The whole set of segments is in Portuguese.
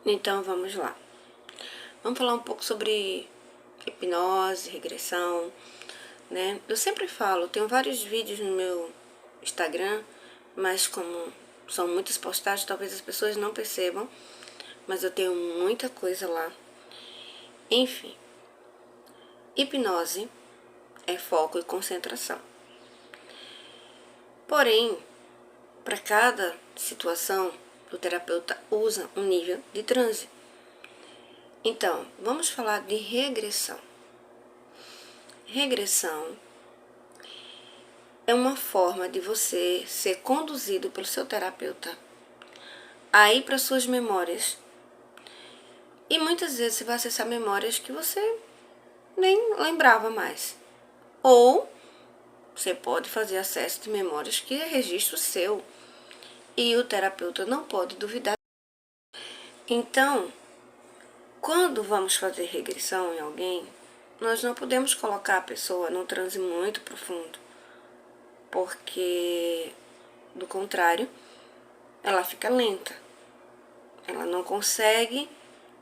Então vamos lá. Vamos falar um pouco sobre hipnose, regressão, né? Eu sempre falo, tenho vários vídeos no meu Instagram, mas como são muitas postagens, talvez as pessoas não percebam, mas eu tenho muita coisa lá. Enfim, hipnose é foco e concentração. Porém, para cada situação, o terapeuta usa um nível de transe. Então, vamos falar de regressão. Regressão é uma forma de você ser conduzido pelo seu terapeuta a ir para suas memórias. E muitas vezes você vai acessar memórias que você nem lembrava mais. Ou você pode fazer acesso de memórias que é registro seu. E o terapeuta não pode duvidar. Então, quando vamos fazer regressão em alguém, nós não podemos colocar a pessoa num transe muito profundo. Porque, do contrário, ela fica lenta. Ela não consegue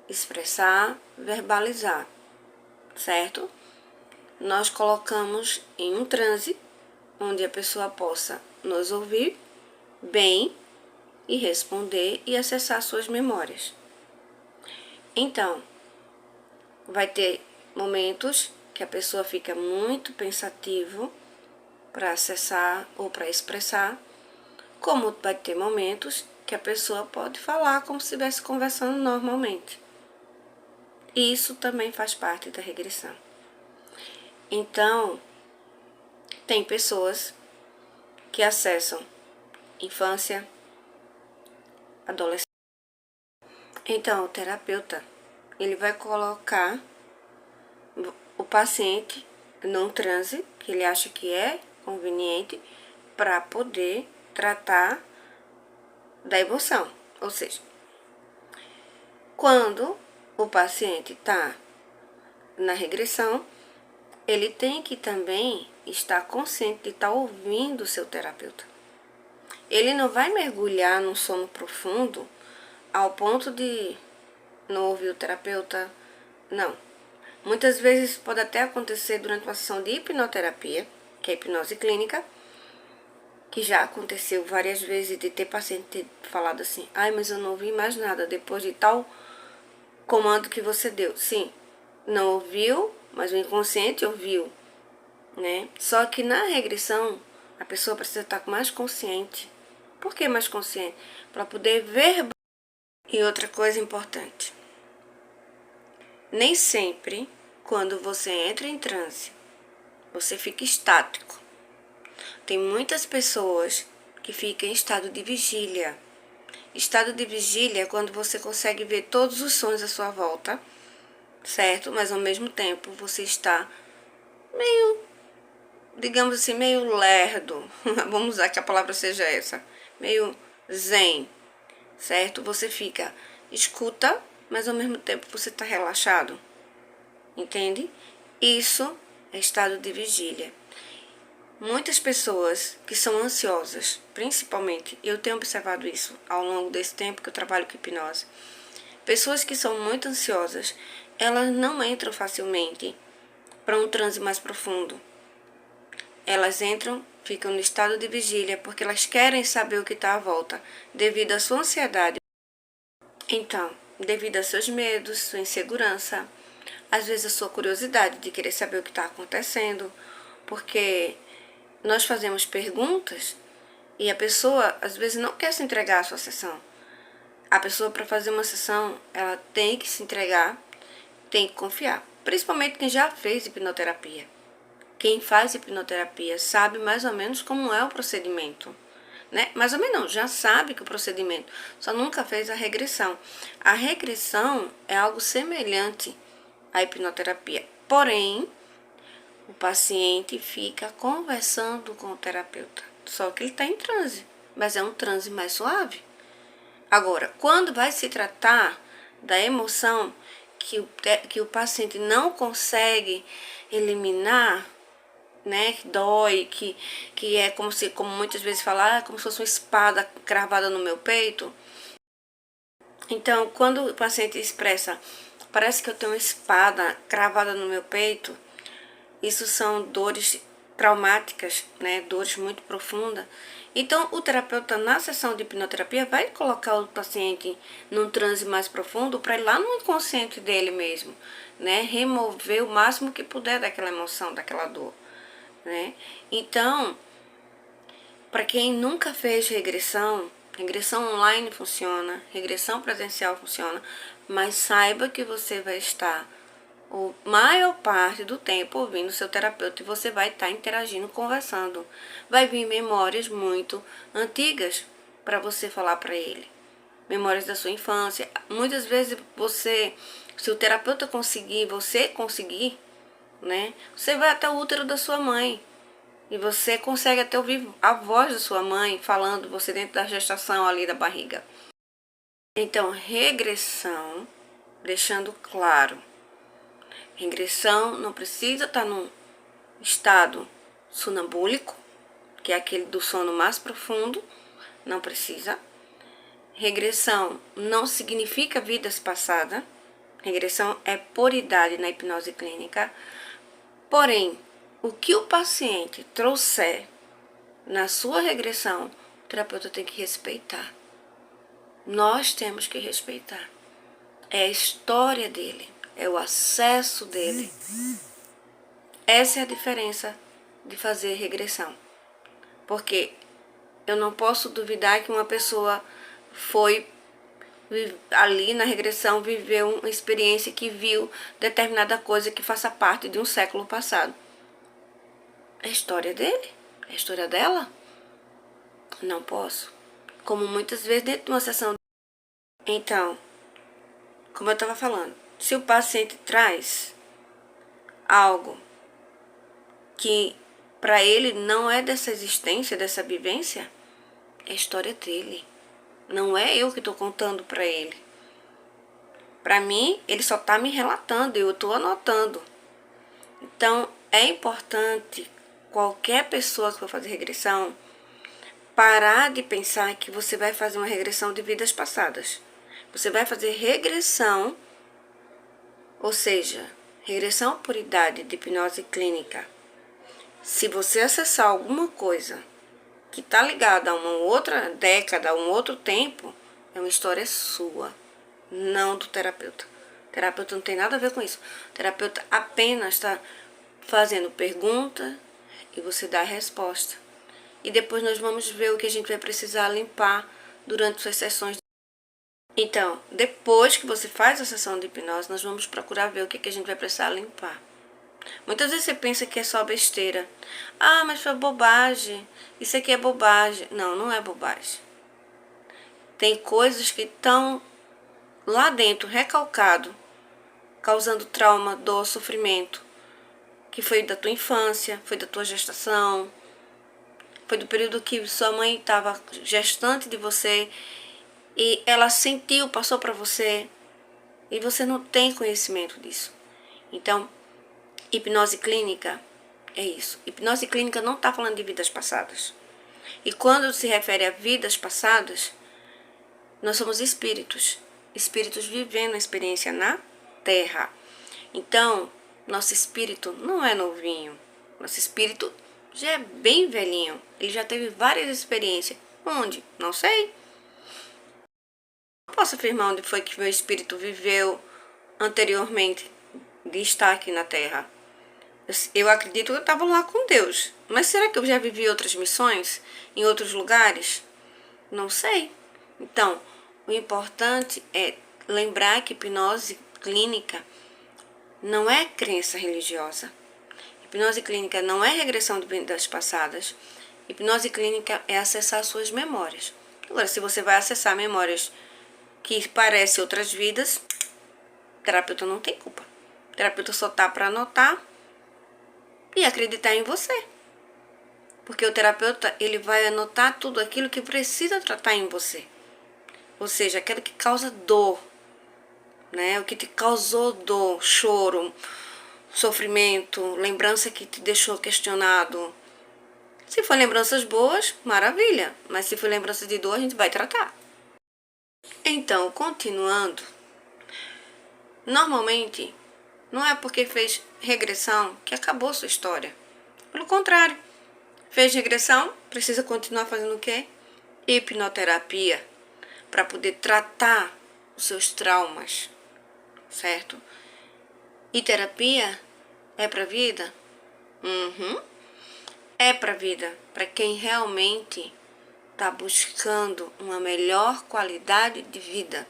expressar, verbalizar, certo? Nós colocamos em um transe onde a pessoa possa nos ouvir bem e responder e acessar suas memórias. Então, vai ter momentos que a pessoa fica muito pensativo para acessar ou para expressar, como vai ter momentos que a pessoa pode falar como se estivesse conversando normalmente. E isso também faz parte da regressão. Então, tem pessoas que acessam infância, adolescência. Então, o terapeuta, ele vai colocar o paciente num transe que ele acha que é conveniente para poder tratar da emoção. Ou seja, quando o paciente está na regressão, ele tem que também estar consciente de estar ouvindo o seu terapeuta. Ele não vai mergulhar num sono profundo ao ponto de não ouvir o terapeuta, não. Muitas vezes pode até acontecer durante uma sessão de hipnoterapia, que é a hipnose clínica, que já aconteceu várias vezes de ter paciente falado assim, ai, mas eu não ouvi mais nada depois de tal comando que você deu. Sim, não ouviu, mas o inconsciente ouviu, né? Só que na regressão, a pessoa precisa estar mais consciente. Por que mais consciente? Para poder ver. E outra coisa importante, nem sempre, quando você entra em transe, você fica estático. Tem muitas pessoas que ficam em estado de vigília. Estado de vigília é quando você consegue ver todos os sons à sua volta, certo? Mas ao mesmo tempo você está meio, digamos assim, meio lerdo. Vamos usar que a palavra seja essa. Meio zen, certo? Você fica, escuta, mas ao mesmo tempo você está relaxado. Entende? Isso é estado de vigília. Muitas pessoas que são ansiosas, principalmente, eu tenho observado isso ao longo desse tempo que eu trabalho com hipnose. Pessoas que são muito ansiosas, elas não entram facilmente para um transe mais profundo. Elas entram, ficam no estado de vigília porque elas querem saber o que está à volta, devido à sua ansiedade. Então, devido a seus medos, sua insegurança, às vezes a sua curiosidade de querer saber o que está acontecendo, porque nós fazemos perguntas e a pessoa às vezes não quer se entregar à sua sessão. A pessoa, para fazer uma sessão, ela tem que se entregar, tem que confiar. Principalmente quem já fez hipnoterapia. Quem faz hipnoterapia sabe mais ou menos como é o procedimento. Né? Mais ou menos não, já sabe que o procedimento, só nunca fez a regressão. A regressão é algo semelhante à hipnoterapia. Porém, o paciente fica conversando com o terapeuta. Só que ele está em transe, mas é um transe mais suave. Agora, quando vai se tratar da emoção que o paciente não consegue eliminar, né, que dói, que é como muitas vezes falar, como se fosse uma espada cravada no meu peito, Então, quando o paciente expressa, parece que eu tenho uma espada cravada no meu peito, isso são dores traumáticas, né? Dores muito profundas. Então, o terapeuta, na sessão de hipnoterapia, vai colocar o paciente num transe mais profundo para ir lá no inconsciente dele mesmo, né? Remover o máximo que puder daquela emoção, daquela dor, né? Então, para quem nunca fez regressão, regressão online funciona, regressão presencial funciona, mas saiba que você vai estar a maior parte do tempo ouvindo seu terapeuta e você vai estar interagindo, conversando. Vai vir memórias muito antigas para você falar para ele. Memórias da sua infância. Muitas vezes você, se o terapeuta conseguir, você conseguir, né? Você vai até o útero da sua mãe. E você consegue até ouvir a voz da sua mãe falando, você dentro da gestação ali da barriga. Então, regressão, deixando claro, regressão não precisa estar num estado sonambúlico, que é aquele do sono mais profundo, não precisa. Regressão não significa vidas passadas, regressão é por idade na hipnose clínica, porém, o que o paciente trouxer na sua regressão, o terapeuta tem que respeitar. Nós temos que respeitar. É a história dele, é o acesso dele. Essa é a diferença de fazer regressão. Porque eu não posso duvidar que uma pessoa foi ali na regressão, viveu uma experiência que viu determinada coisa que faça parte de um século passado. É a história dele? É a história dela? Não posso. Como muitas vezes dentro de uma sessão. Então, como eu estava falando, se o paciente traz algo que para ele não é dessa existência, dessa vivência, é a história dele. Não é eu que estou contando para ele. Para mim, ele só está me relatando, eu estou anotando. Então, é importante qualquer pessoa que for fazer regressão parar de pensar que você vai fazer uma regressão de vidas passadas. Você vai fazer regressão, ou seja, regressão por idade de hipnose clínica. Se você acessar alguma coisa que está ligada a uma outra década, a um outro tempo, é uma história sua, não do terapeuta. O terapeuta não tem nada a ver com isso. O terapeuta apenas está fazendo pergunta e você dá a resposta. E depois nós vamos ver o que a gente vai precisar limpar durante suas sessões. Então, depois que você faz a sessão de hipnose, nós vamos procurar ver o que a gente vai precisar limpar. Muitas vezes você pensa que é só besteira. Ah, mas foi bobagem. Isso aqui é bobagem. Não, não é bobagem. Tem coisas que estão lá dentro, recalcado, causando trauma, dor, sofrimento, que foi da tua infância, foi da tua gestação, foi do período que sua mãe estava gestante de você e ela sentiu, passou para você e você não tem conhecimento disso. Então, hipnose clínica é isso. Hipnose clínica não está falando de vidas passadas. E quando se refere a vidas passadas, nós somos espíritos. Espíritos vivendo a experiência na Terra. Então, nosso espírito não é novinho. Nosso espírito já é bem velhinho. Ele já teve várias experiências. Onde? Não sei. Não posso afirmar onde foi que meu espírito viveu anteriormente de estar aqui na Terra. Eu acredito que eu estava lá com Deus. Mas será que eu já vivi outras missões em outros lugares? Não sei. Então, o importante é lembrar que hipnose clínica não é crença religiosa. Hipnose clínica não é regressão de vidas passadas. Hipnose clínica é acessar suas memórias. Agora, se você vai acessar memórias que parecem outras vidas, o terapeuta não tem culpa. O terapeuta só está para anotar e acreditar em você. Porque o terapeuta, ele vai anotar tudo aquilo que precisa tratar em você. Ou seja, aquilo que causa dor, né? O que te causou dor, choro, sofrimento, lembrança que te deixou questionado. Se for lembranças boas, maravilha. Mas se for lembrança de dor, a gente vai tratar. Então, continuando, normalmente não é porque fez regressão que acabou a sua história. Pelo contrário, fez regressão, precisa continuar fazendo o quê? Hipnoterapia, para poder tratar os seus traumas, certo? E terapia é para a vida? É para a vida, para quem realmente está buscando uma melhor qualidade de vida.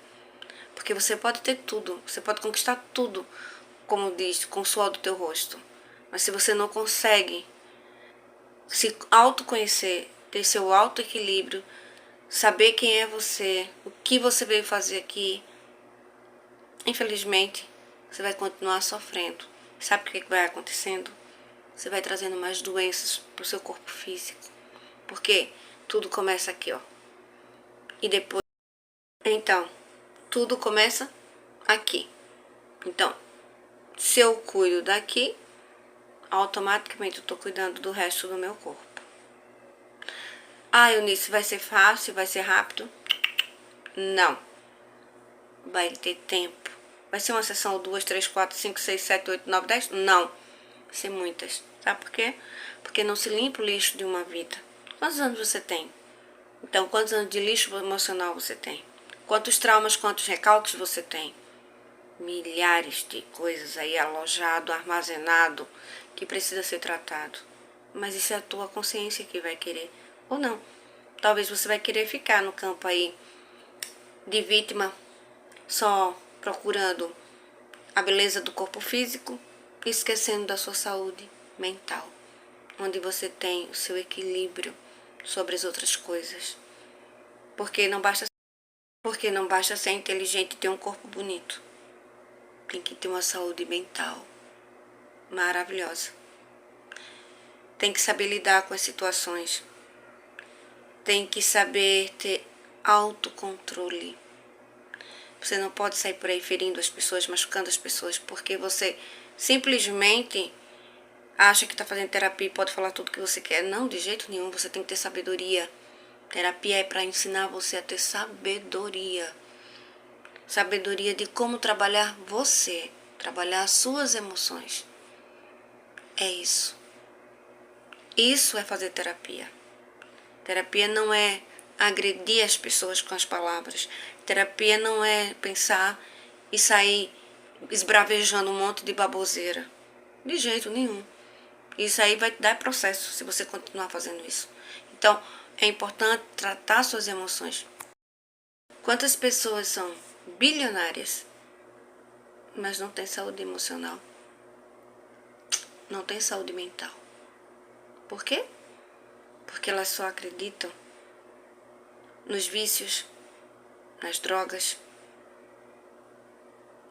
Porque você pode ter tudo, você pode conquistar tudo, como diz, com o suor do teu rosto. Mas se você não consegue se autoconhecer, ter seu autoequilíbrio, saber quem é você, o que você veio fazer aqui, infelizmente, você vai continuar sofrendo. Sabe o que vai acontecendo? Você vai trazendo mais doenças para o seu corpo físico. Porque tudo começa aqui, ó. E depois... Então, tudo começa aqui. Então, se eu cuido daqui, automaticamente eu estou cuidando do resto do meu corpo. Ah, Eunice, vai ser fácil, vai ser rápido? Não. Vai ter tempo. Vai ser uma sessão 2, 3, 4, 5, 6, 7, 8, 9, 10? Não. Vai ser muitas. Sabe por quê? Porque não se limpa o lixo de uma vida. Quantos anos você tem? Então, quantos anos de lixo emocional você tem? Quantos traumas, quantos recalques você tem? Milhares de coisas aí alojado, armazenado, que precisa ser tratado. Mas isso é a tua consciência que vai querer. Ou não. Talvez você vai querer ficar no campo aí de vítima, só procurando a beleza do corpo físico, esquecendo da sua saúde mental, onde você tem o seu equilíbrio sobre as outras coisas. Porque não basta ser inteligente e ter um corpo bonito. Tem que ter uma saúde mental maravilhosa. Tem que saber lidar com as situações. Tem que saber ter autocontrole. Você não pode sair por aí ferindo as pessoas, machucando as pessoas, porque você simplesmente acha que está fazendo terapia e pode falar tudo que você quer. Não, de jeito nenhum, você tem que ter sabedoria. Terapia é para ensinar você a ter sabedoria. Sabedoria de como trabalhar você, trabalhar as suas emoções. É isso. Isso é fazer terapia. Terapia não é agredir as pessoas com as palavras. Terapia não é pensar e sair esbravejando um monte de baboseira. De jeito nenhum. Isso aí vai te dar processo se você continuar fazendo isso. Então, é importante tratar suas emoções. Quantas pessoas são bilionárias, mas não têm saúde emocional? Não têm saúde mental. Por quê? Porque elas só acreditam nos vícios, nas drogas,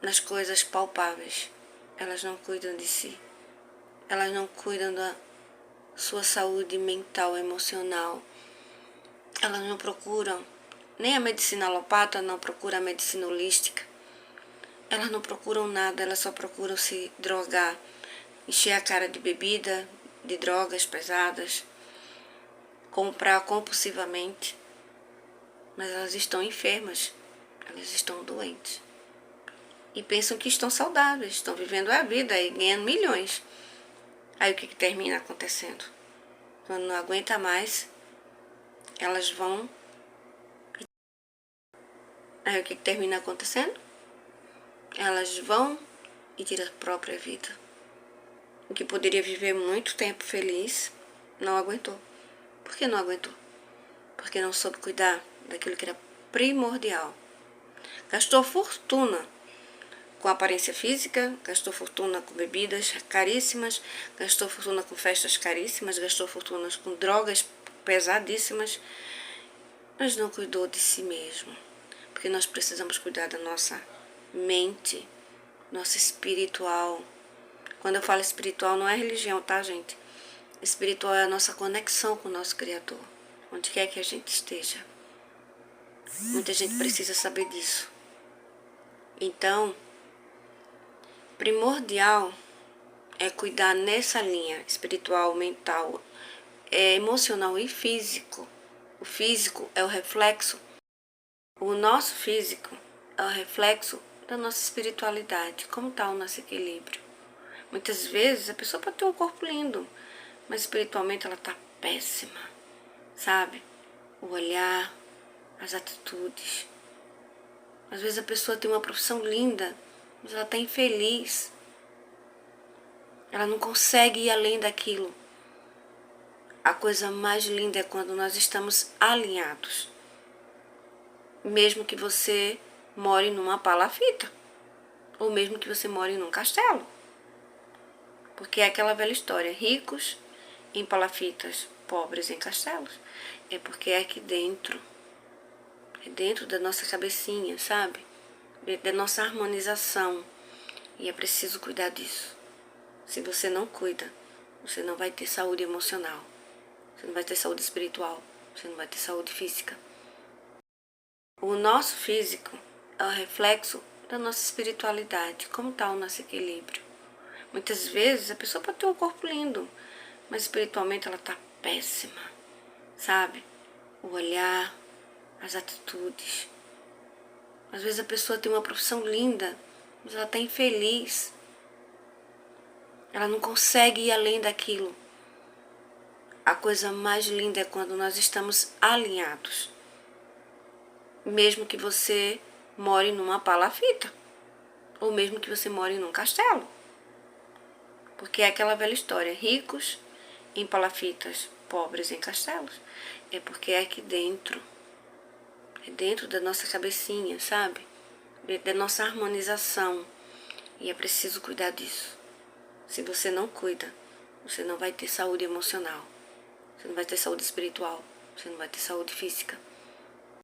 nas coisas palpáveis. Elas não cuidam de si. Elas não cuidam da sua saúde mental, emocional. Elas não procuram, nem a medicina alopata não procura a medicina holística. Elas não procuram nada, elas só procuram se drogar, encher a cara de bebida, de drogas pesadas, comprar compulsivamente. Mas elas estão enfermas, elas estão doentes. E pensam que estão saudáveis, estão vivendo a vida e ganhando milhões. Aí o que termina acontecendo? Quando não aguenta mais, elas vão... Aí o que termina acontecendo? Elas vão e tiram a própria vida. O que poderia viver muito tempo feliz, não aguentou. Por que não aguentou? Porque não soube cuidar daquilo que era primordial. Gastou fortuna com aparência física, gastou fortuna com bebidas caríssimas, gastou fortuna com festas caríssimas, gastou fortuna com drogas pesadíssimas, mas não cuidou de si mesmo. Porque nós precisamos cuidar da nossa mente, nossa espiritual. Quando eu falo espiritual, não é religião, tá, gente? Espiritual é a nossa conexão com o nosso Criador, onde quer que a gente esteja. Muita gente precisa saber disso. Então, primordial é cuidar nessa linha espiritual, mental, emocional e físico. O físico é o reflexo O nosso físico é o reflexo da nossa espiritualidade, como está o nosso equilíbrio. Muitas vezes a pessoa pode ter um corpo lindo, mas espiritualmente ela está péssima, sabe? O olhar, as atitudes. Às vezes a pessoa tem uma profissão linda, mas ela está infeliz. Ela não consegue ir além daquilo. A coisa mais linda é quando nós estamos alinhados. Mesmo que você more numa palafita, ou mesmo que você more num castelo. Porque é aquela velha história, ricos em palafitas, pobres em castelos. É porque é aqui dentro, é dentro da nossa cabecinha, sabe? Dentro da nossa harmonização. E é preciso cuidar disso. Se você não cuida, você não vai ter saúde emocional. Você não vai ter saúde espiritual. Você não vai ter saúde física. O nosso físico é o reflexo da nossa espiritualidade, como está o nosso equilíbrio. Muitas vezes a pessoa pode ter um corpo lindo, mas espiritualmente ela está péssima, sabe? O olhar, as atitudes. Às vezes a pessoa tem uma profissão linda, mas ela está infeliz. Ela não consegue ir além daquilo. A coisa mais linda é quando nós estamos alinhados. Mesmo que você more numa palafita, ou mesmo que você more num castelo. Porque é aquela velha história, ricos em palafitas, pobres em castelos. É porque é aqui dentro, é dentro da nossa cabecinha, sabe? Dentro da nossa harmonização. E é preciso cuidar disso. Se você não cuida, você não vai ter saúde emocional. Você não vai ter saúde espiritual. Você não vai ter saúde física.